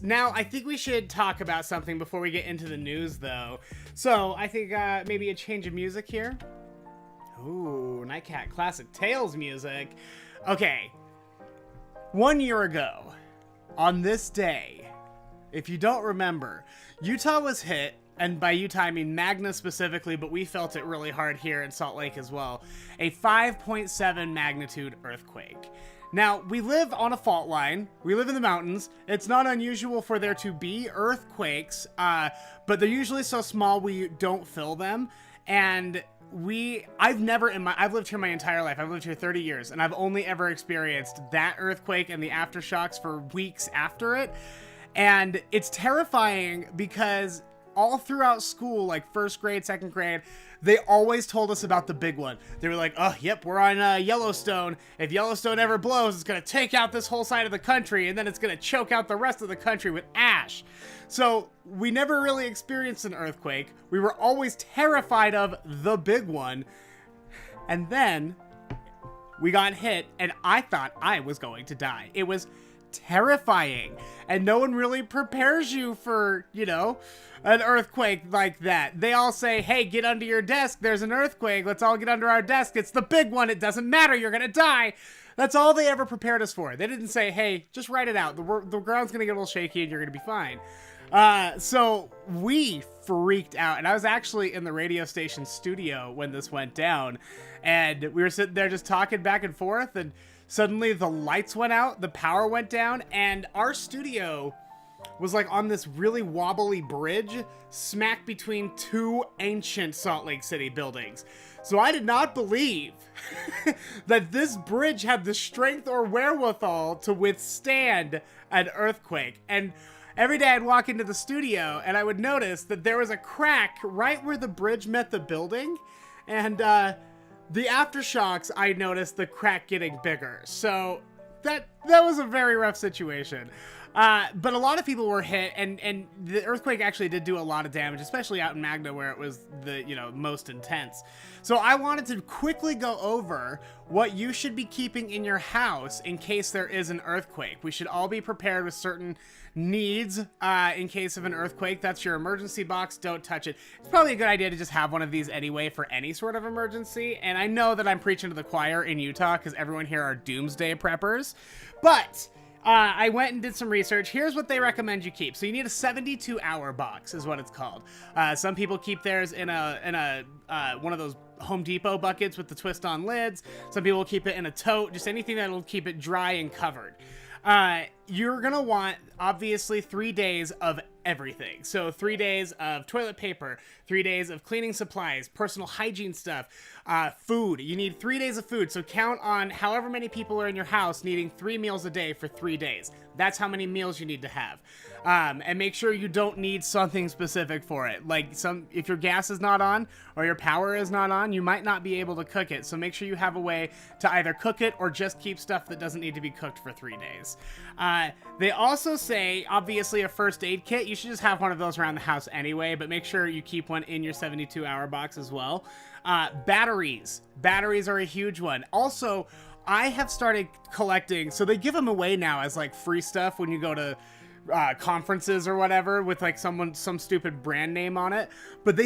Now, I think we should talk about something before we get into the news, though. So, I think maybe a change of music here. Ooh, Nightcat Classic Tales music. Okay. 1 year ago, on this day, if you don't remember, Utah was hit, and by Utah I mean Magna specifically, but we felt it really hard here in Salt Lake as well, a 5.7 magnitude earthquake. Now, we live on a fault line. We live in the mountains. It's not unusual for there to be earthquakes, but they're usually so small we don't feel them. And I've lived here my entire life. I've lived here 30 years, and I've only ever experienced that earthquake and the aftershocks for weeks after it. And it's terrifying because all throughout school, like first grade, second grade, they always told us about the big one. They were like, oh, yep, we're on Yellowstone. If Yellowstone ever blows, it's going to take out this whole side of the country, and then it's going to choke out the rest of the country with ash. So we never really experienced an earthquake. We were always terrified of the big one. And then we got hit, and I thought I was going to die. It was terrifying, and no one really prepares you for, an earthquake like that. They all say, hey, get under your desk, there's an earthquake, let's all get under our desk, it's the big one, it doesn't matter, you're gonna die. That's all they ever prepared us for. They didn't say, hey, just write it out, the ground's gonna get a little shaky and you're gonna be fine. So we freaked out, and I was actually in the radio station studio when this went down, and we were sitting there just talking back and forth, and suddenly the lights went out, the power went down, and our studio was like on this really wobbly bridge smack between two ancient Salt Lake City buildings. So I did not believe that this bridge had the strength or wherewithal to withstand an earthquake. And every day I'd walk into the studio and I would notice that there was a crack right where the bridge met the building. And the aftershocks, I noticed the crack getting bigger. So that was a very rough situation. But a lot of people were hit, and the earthquake actually did do a lot of damage, especially out in Magna where it was the, most intense. So I wanted to quickly go over what you should be keeping in your house in case there is an earthquake. We should all be prepared with certain needs in case of an earthquake. That's your emergency box. Don't touch it. It's probably a good idea to just have one of these anyway for any sort of emergency. And I know that I'm preaching to the choir in Utah because everyone here are doomsday preppers, but I went and did some research. Here's what they recommend you keep. So you need a 72-hour box is what it's called. Some people keep theirs in a one of those Home Depot buckets with the twist-on lids. Some people keep it in a tote, just anything that'll keep it dry and covered. You're gonna want, obviously, 3 days of everything. So 3 days of toilet paper, 3 days of cleaning supplies, personal hygiene stuff, food. You need 3 days of food. So count on however many people are in your house needing 3 meals a day for 3 days. That's how many meals you need to have. And make sure you don't need something specific for it. Like if your gas is not on or your power is not on, you might not be able to cook it. So make sure you have a way to either cook it or just keep stuff that doesn't need to be cooked for 3 days. They also say, obviously, a first aid kit. You should just have one of those around the house anyway, but make sure you keep one in your 72-hour box as well. Batteries. Batteries are a huge one. Also, I have started collecting, so they give them away now as like free stuff when you go to conferences or whatever with like some stupid brand name on it, but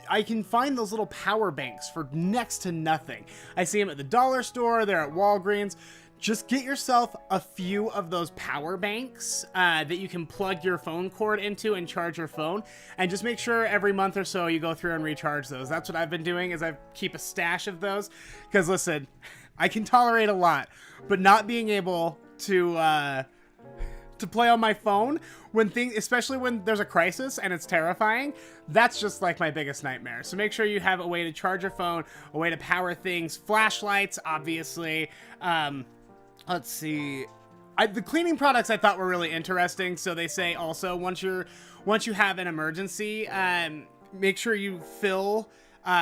I can find those little power banks for next to nothing. I see them at the dollar store, they're at Walgreens. Just get yourself a few of those power banks that you can plug your phone cord into and charge your phone, and just make sure every month or so you go through and recharge those. That's what I've been doing, is I keep a stash of those, because listen, I can tolerate a lot, but not being able to play on my phone especially when there's a crisis and it's terrifying, that's just like my biggest nightmare. So make sure you have a way to charge your phone, a way to power things, flashlights, obviously. Let's see. The cleaning products I thought were really interesting. So they say also once you have an emergency, make sure you fill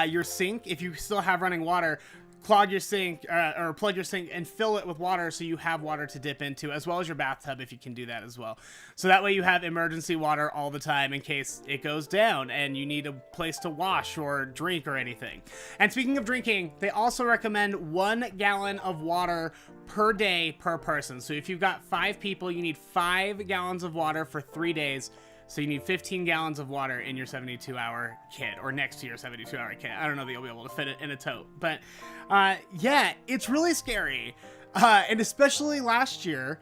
your sink. If you still have running water, clog your sink or plug your sink and fill it with water so you have water to dip into, as well as your bathtub if you can do that as well. So that way you have emergency water all the time in case it goes down and you need a place to wash or drink or anything. And speaking of drinking, they also recommend 1 gallon of water per day per person. So if you've got 5 people, you need 5 gallons of water for 3 days. So you need 15 gallons of water in your 72-hour kit, or next to your 72-hour kit. I don't know that you'll be able to fit it in a tote. But yeah, it's really scary. And especially last year,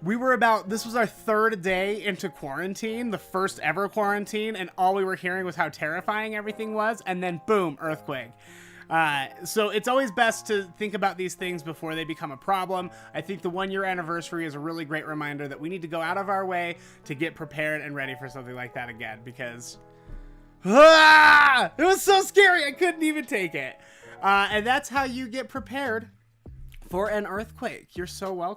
this was our 3rd day into quarantine, the first ever quarantine, and all we were hearing was how terrifying everything was, and then boom, earthquake. So it's always best to think about these things before they become a problem. I think the 1-year anniversary is a really great reminder that we need to go out of our way to get prepared and ready for something like that again, because it was so scary. I couldn't even take it. And that's how you get prepared for an earthquake. You're so welcome.